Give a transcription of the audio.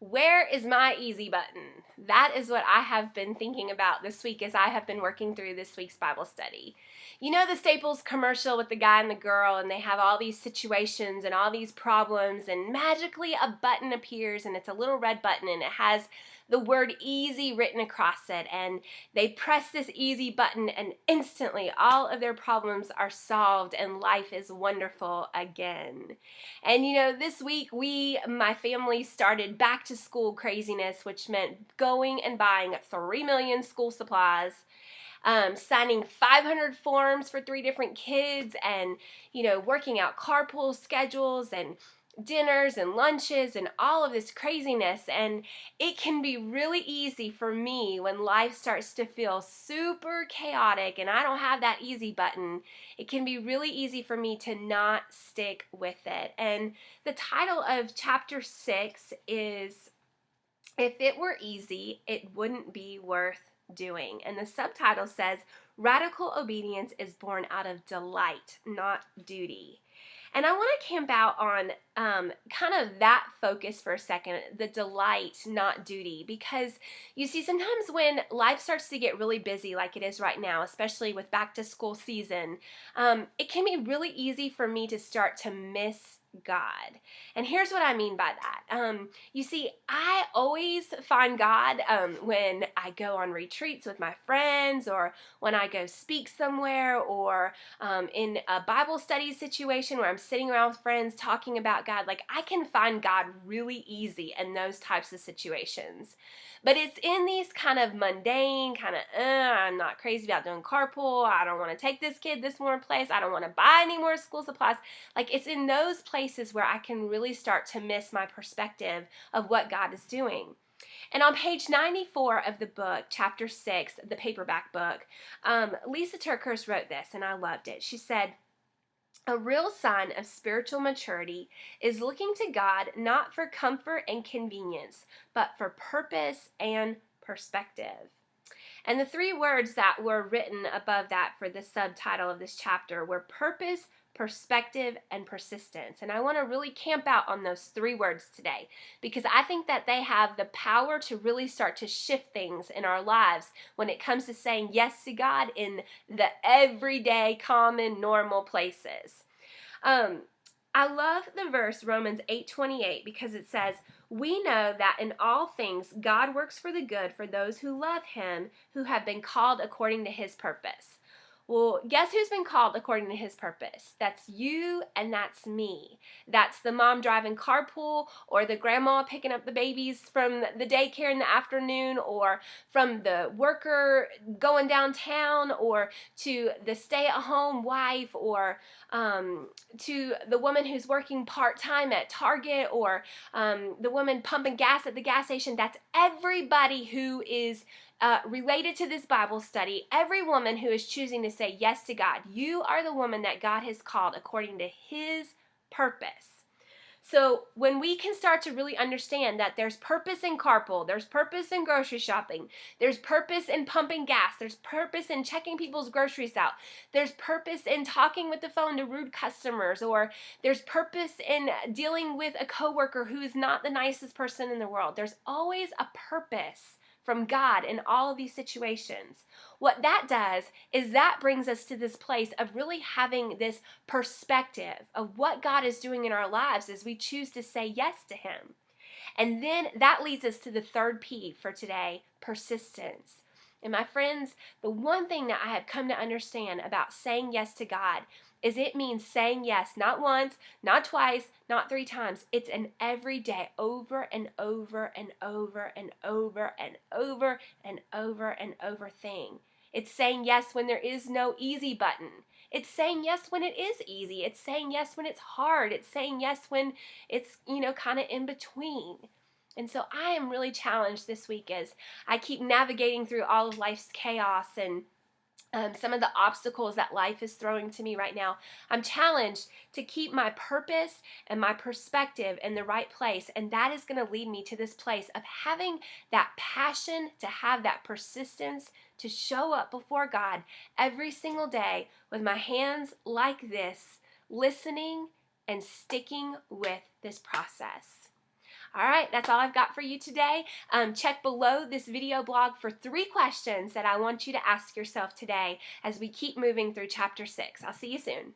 Where is my easy button? That is what I have been thinking about this week as I have been working through this week's Bible study. You know the Staples commercial with the guy and the girl, and they have all these situations and all these problems, and magically a button appears, and it's a little red button, and it has the word easy written across it, and they press this easy button, and instantly all of their problems are solved, and life is wonderful again. And you know, this week my family started back to school craziness, which meant going and buying 3 million school supplies, signing 500 forms for 3 different kids, and you know, working out carpool schedules and dinners and lunches and all of this craziness. And it can be really easy for me when life starts to feel super chaotic and I don't have that easy button. It can be really easy for me to not stick with it. And the title of chapter 6 is "If It Were Easy, It Wouldn't Be Worth Doing." And the subtitle says, "Radical obedience is born out of delight, not duty." And I want to camp out on kind of that focus for a second, the delight, not duty, because you see, sometimes when life starts to get really busy like it is right now, especially with back to school season, it can be really easy for me to start to miss God. And here's what I mean by that. You see, I always find God when I go on retreats with my friends, or when I go speak somewhere, or in a Bible study situation where I'm sitting around with friends talking about God. Like, I can find God really easy in those types of situations. But it's in these kind of mundane, I'm not crazy about doing carpool, I don't want to take this kid this more place, I don't want to buy any more school supplies. Like, it's in those places where I can really start to miss my perspective of what God is doing. And on page 94 of the book, chapter 6, the paperback book, Lysa TerKeurst wrote this, and I loved it. She said, "A real sign of spiritual maturity is looking to God not for comfort and convenience, but for purpose and perspective." And the 3 words that were written above that for the subtitle of this chapter were purpose, perspective, and persistence. And I want to really camp out on those 3 words today, because I think that they have the power to really start to shift things in our lives when it comes to saying yes to God in the everyday, common, normal places. I love the verse Romans 8:28, because it says, "We know that in all things God works for the good for those who love Him, who have been called according to His purpose." Well, guess who's been called according to His purpose? That's you and that's me. That's the mom driving carpool, or the grandma picking up the babies from the daycare in the afternoon, or from the worker going downtown, or to the stay-at-home wife, or to the woman who's working part-time at Target, or the woman pumping gas at the gas station. That's everybody who is related to this Bible study, every woman who is choosing to say yes to God. You are the woman that God has called according to His purpose. So when we can start to really understand that there's purpose in carpool, there's purpose in grocery shopping, there's purpose in pumping gas, there's purpose in checking people's groceries out, there's purpose in talking with the phone to rude customers, or there's purpose in dealing with a coworker who is not the nicest person in the world. There's always a purpose from God in all of these situations. What that does is that brings us to this place of really having this perspective of what God is doing in our lives as we choose to say yes to Him. And then that leads us to the 3rd P for today, persistence. And my friends, the one thing that I have come to understand about saying yes to God is it means saying yes not once, not twice, not 3 times. It's an everyday, over and over and over and over and over and over and over thing. It's saying yes when there is no easy button. It's saying yes when it is easy. It's saying yes when it's hard. It's saying yes when it's, kind of in between. And so I am really challenged this week as I keep navigating through all of life's chaos and some of the obstacles that life is throwing to me right now. I'm challenged to keep my purpose and my perspective in the right place, and that is going to lead me to this place of having that passion, to have that persistence, to show up before God every single day with my hands like this, listening and sticking with this process. All right, that's all I've got for you today. Check below this video blog for 3 questions that I want you to ask yourself today as we keep moving through chapter 6. I'll see you soon.